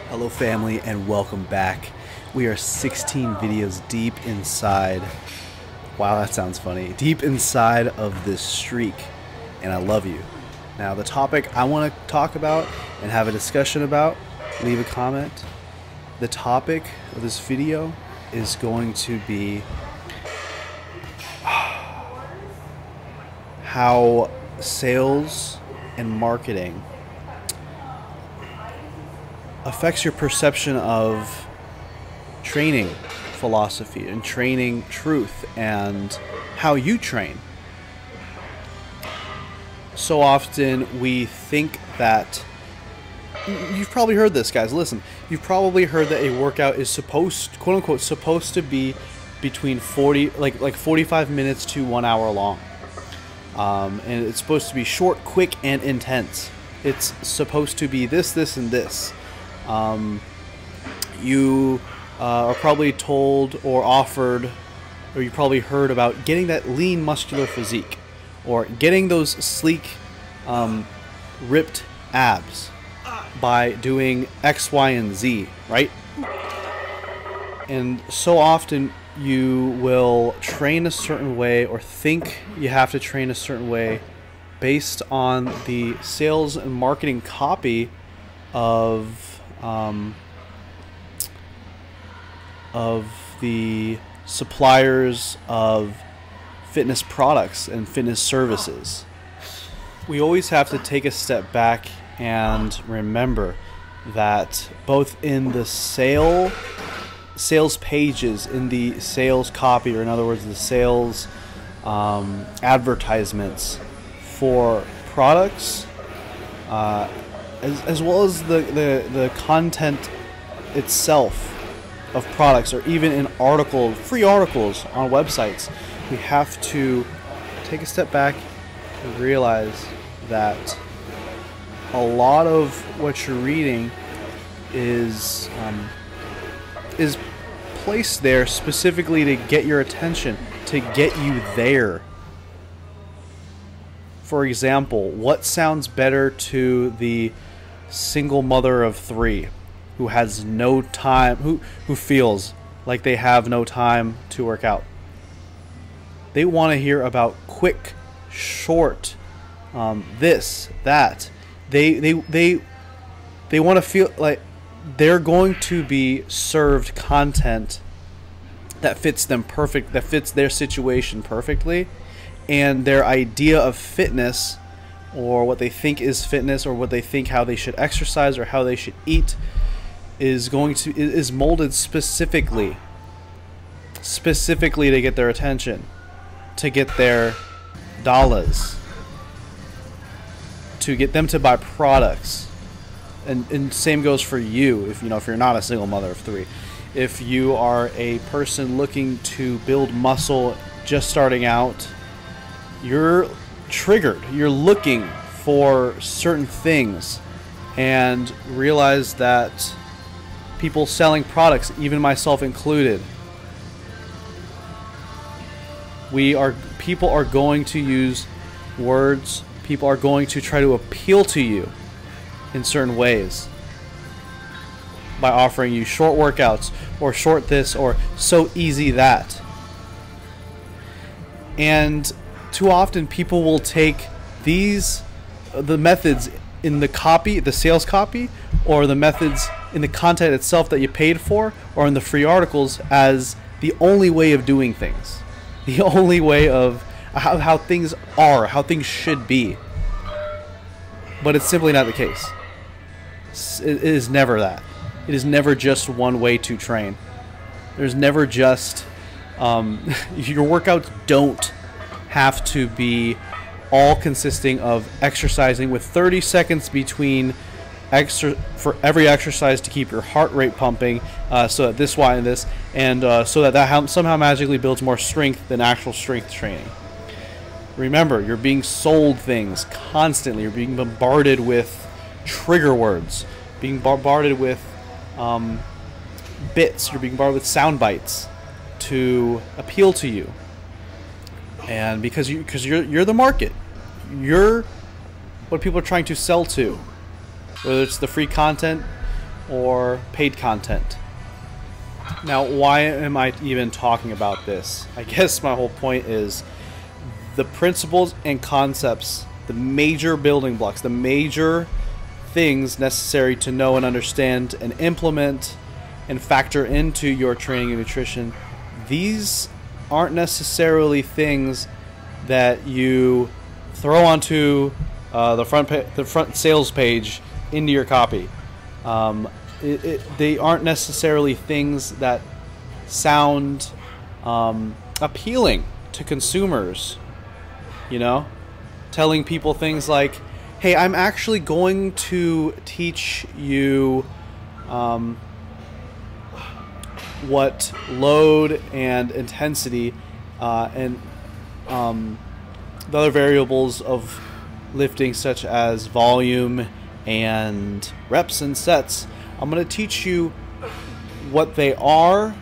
Hello family and welcome back. We are 16 videos deep inside, wow that sounds funny, deep inside of this streak, and I love you. Now the topic I want to talk about and have a discussion about, leave a comment. The topic of this video is going to be how sales and marketing affects your perception of training philosophy and training truth and how you train. So often we think that, you've probably heard this, guys, listen, you've probably heard that a workout is supposed, quote unquote, supposed to be between 45 minutes to 1 hour long. And it's supposed to be short, quick, and intense. It's supposed to be this, this, and this. You are probably told or offered, or you probably heard about getting that lean muscular physique, or getting those sleek, ripped abs by doing X, Y, and Z, right? And so often you will train a certain way or think you have to train a certain way based on the sales and marketing copy of the suppliers of fitness products and fitness services. We always have to take a step back and remember that both in the sales pages, in the sales copy, or in other words the sales advertisements for products, as well as the content itself of products, or even in free articles on websites, we have to take a step back and realize that a lot of what you're reading is placed there specifically to get your attention, to get you there. For example, what sounds better to the single mother of 3 who has no time, who feels like they have no time to work out? They want to hear about quick, short, this, that. They want to feel like they're going to be served content that fits them perfect, that fits their situation perfectly, and their idea of fitness, or what they think is fitness, or what they think how they should exercise or how they should eat, is molded specifically to get their attention, to get their dollars, to get them to buy products. And same goes for you, if you're not a single mother of 3. If you are a person looking to build muscle, just starting out, you're triggered. You're looking for certain things, and realize that people selling products, even myself included, people are going to use words. People are going to try to appeal to you in certain ways by offering you short workouts, or short this, or so easy that. And too often people will take the methods in the copy, the sales copy, or the methods in the content itself that you paid for, or in the free articles, as the only way of doing things, the only way of how things are, how things should be. But it's simply not the case. It is never that. It is never just one way to train. There's never just your workouts don't have to be all consisting of exercising with 30 seconds between for every exercise to keep your heart rate pumping, so that this, and this, and so that somehow magically builds more strength than actual strength training. Remember, you're being sold things constantly. You're being bombarded with trigger words, being bombarded with bits. You're being bombarded with sound bites to appeal to you. And because you're the market, you're what people are trying to sell to. Whether it's the free content, or paid content. Now, why am I even talking about this? I guess my whole point is the principles and concepts, the major building blocks, the major things necessary to know and understand and implement and factor into your training and nutrition. These aren't necessarily things that you throw onto the front sales page into your copy. They aren't necessarily things that sound appealing to consumers. You know, telling people things like, "Hey, I'm actually going to teach you what load and intensity and the other variables of lifting, such as volume and reps and sets. I'm going to teach you what they are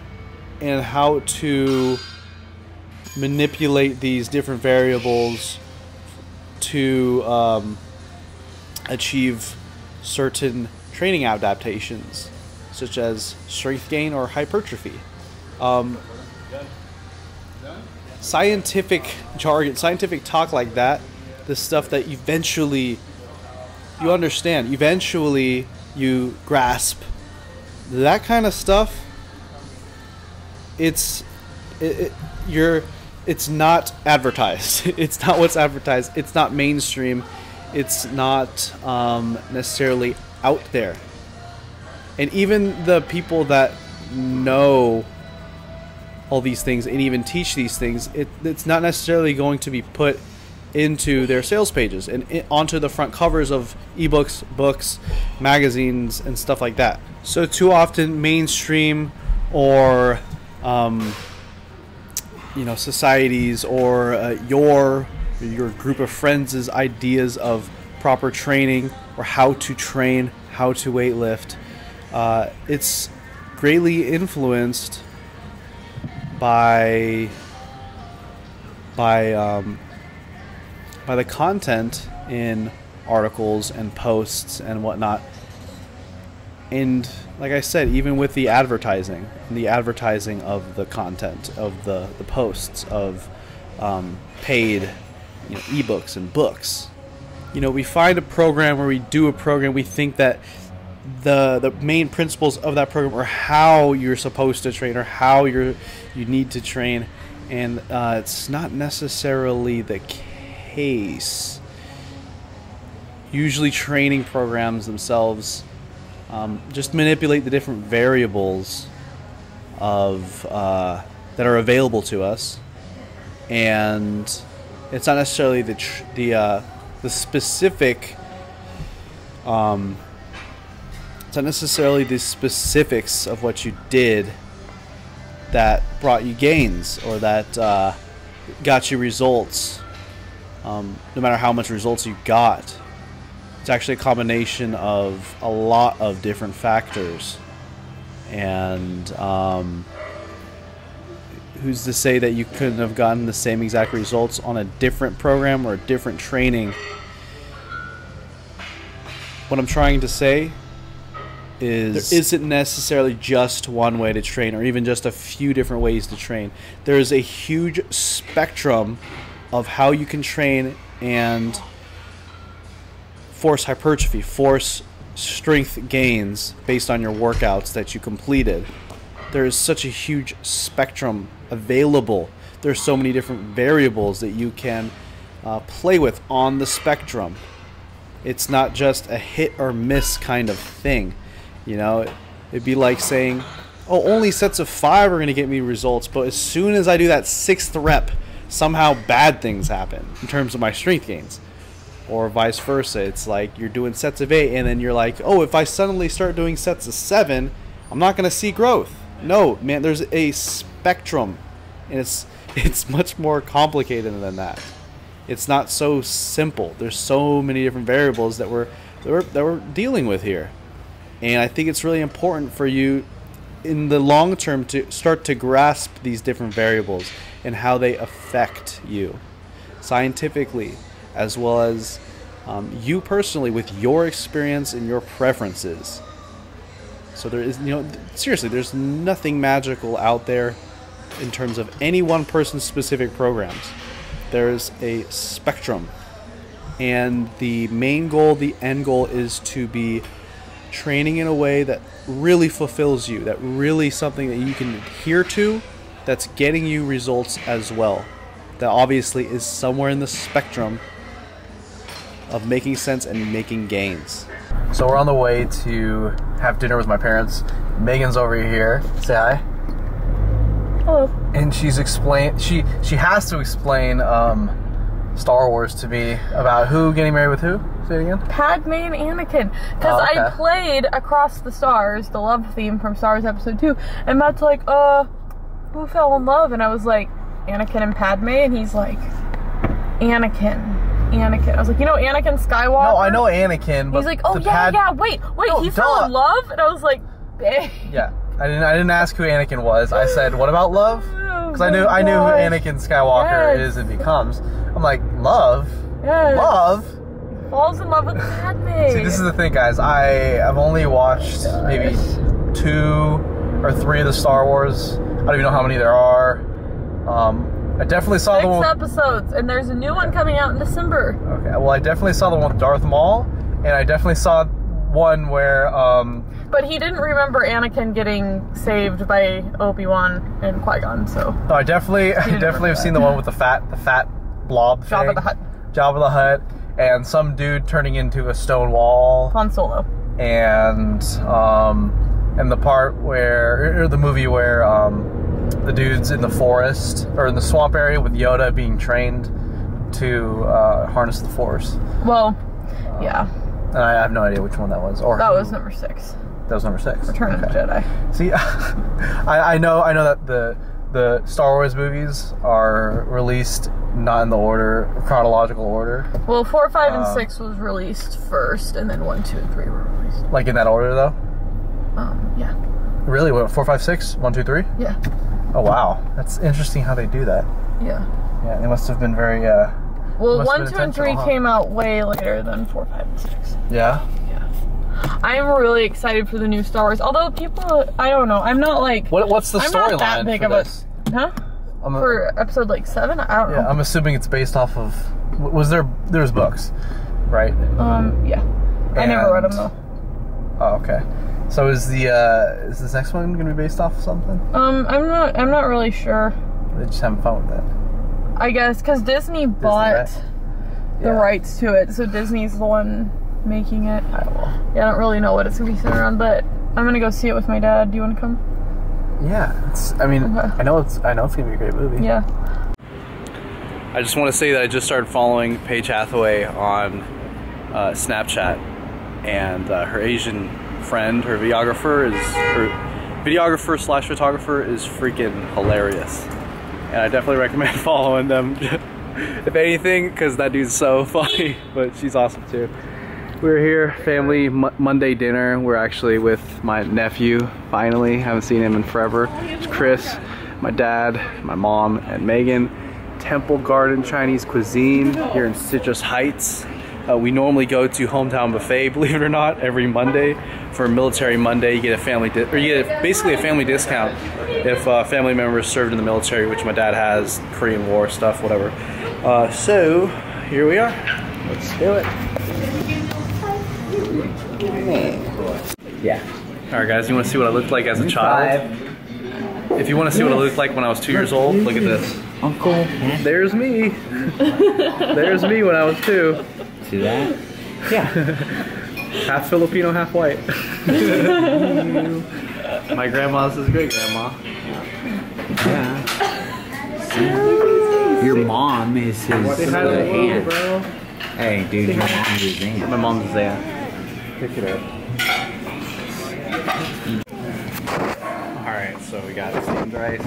and how to manipulate these different variables to achieve certain training adaptations, such as strength gain or hypertrophy." Scientific jargon, scientific talk like that, the stuff that eventually you understand, eventually you grasp, that kind of stuff, it's not advertised. It's not what's advertised. It's not mainstream. It's not necessarily out there. And even the people that know all these things and even teach these things, it's not necessarily going to be put into their sales pages and onto the front covers of ebooks, books, magazines, and stuff like that. So too often, mainstream or societies or your group of friends' ideas of proper training or how to train, how to weight lift, it's greatly influenced by the content in articles and posts and whatnot. And like I said, even with the advertising of the content, of the posts, of paid ebooks and books. We find a program, or we do a program, we think that the main principles of that program are how you're supposed to train or how you need to train, and it's not necessarily the case. Usually training programs themselves just manipulate the different variables of that are available to us, and it's not necessarily the specific it's not necessarily the specifics of what you did that brought you gains or that got you results, no matter how much results you got. It's actually a combination of a lot of different factors. And who's to say that you couldn't have gotten the same exact results on a different program or a different training? What I'm trying to say is there isn't necessarily just one way to train, or even just a few different ways to train. There is a huge spectrum of how you can train and force hypertrophy, force strength gains based on your workouts that you completed. There is such a huge spectrum available. There's so many different variables that you can play with on the spectrum. It's not just a hit or miss kind of thing. It'd be like saying, oh, only sets of 5 are going to get me results, but as soon as I do that 6th rep, somehow bad things happen in terms of my strength gains. Or vice versa. It's like you're doing sets of 8 and then you're like, oh, if I suddenly start doing sets of 7, I'm not going to see growth. No, man, there's a spectrum, and it's much more complicated than that. It's not so simple. There's so many different variables that we're dealing with here. And I think it's really important for you in the long term to start to grasp these different variables and how they affect you scientifically, as well as you personally with your experience and your preferences. So there is, seriously, there's nothing magical out there in terms of any one person's specific programs. There's a spectrum, and the main goal, the end goal, is to be training in a way that really fulfills you, that really something that you can adhere to, that's getting you results as well. That obviously is somewhere in the spectrum of making sense and making gains. So we're on the way to have dinner with my parents. Megan's over here. Say hi. Hello. And she has to explain Star Wars to me about who getting married with who. Say it again. Padme and Anakin. Because I played Across the Stars, the love theme from Star Wars Episode 2, and Matt's like, who fell in love? And I was like, Anakin and Padme, and he's like, Anakin. I was like, Anakin Skywalker? No, I know Anakin, but he's like, oh yeah, wait, no, he fell in love? And I was like, babe. Yeah. I didn't ask who Anakin was. I said, what about love? Because I knew who Anakin Skywalker is and becomes. I'm like, love? Yes. Love? Falls in love with Padme. See, this is the thing, guys. I've only watched maybe 2 or 3 of the Star Wars. I don't even know how many there are. I definitely saw the one. 6 episodes, and there's a new one coming out in December. Okay, well, I definitely saw the one with Darth Maul, and I definitely saw one where. But he didn't remember Anakin getting saved by Obi-Wan and Qui-Gon, so. No, I definitely have seen the one with the fat blob thing. Jabba the Hutt. Jabba the Hutt, and some dude turning into a stone wall. Han Solo. And the part where, or the movie where the dude's in the forest or in the swamp area with Yoda being trained to harness the Force. Well, yeah. And I have no idea which one that was. Or that was number 6. That was number 6. Return of the Jedi. See, I know that the Star Wars movies are released not in the chronological order. Well, 4, 5, and 6 was released first, and then 1, 2, and 3 were released. Like in that order, though? Yeah. Really? What, 4, 5, 6? 1, 2, 3? Yeah. Oh, wow. That's interesting how they do that. Yeah. Yeah, they must have been very, well, 1, 2, and 3 came out way later than 4, 5, and 6. Yeah? Yeah. I'm really excited for the new Star Wars. Although people, I don't know. I'm not like. What's the storyline? I'm not that big of this? Huh? For episode like 7? I don't know. Yeah, I'm assuming it's based off of. There's books, right? Yeah. I never read them though. Oh, okay. So is this next one gonna be based off of something? I'm not really sure. They just having fun with it. I guess because Disney bought the rights to it, so Disney's the one making it. Yeah, I don't really know what it's gonna be centered on, but I'm gonna go see it with my dad. Do you want to come? Yeah, I know it's gonna be a great movie. Yeah. I just want to say that I just started following Paige Hathaway on Snapchat, and her Asian friend, her videographer slash photographer is freaking hilarious, and I definitely recommend following them. If anything, because that dude's so funny, but she's awesome too. We're here, family Monday dinner. We're actually with my nephew, finally. Haven't seen him in forever. It's Chris, my dad, my mom, and Megan. Temple Garden Chinese cuisine here in Citrus Heights. We normally go to Hometown Buffet, believe it or not, every Monday. For Military Monday, you get basically a family discount if family members served in the military, which my dad has, Korean War stuff, whatever. So here we are. Let's do it. Yeah. Alright guys, you want to see what I looked like as a child? If you want to see what I looked like when I was 2 years old, look at this. Uncle. There's me. There's me when I was 2. See that? Yeah. Half Filipino, half white. My grandma's his great grandma. Yeah. See? Your mom is his aunt. Bro. Hey, dude, your mom's his aunt. My mom's his aunt. Pick it up. Alright, so we got steamed rice,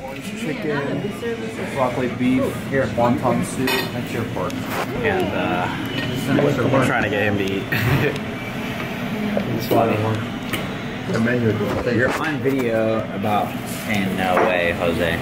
orange chicken, broccoli beef, wonton soup, that's your pork, and we're trying to get him to eat. You're on video about saying no way, Jose.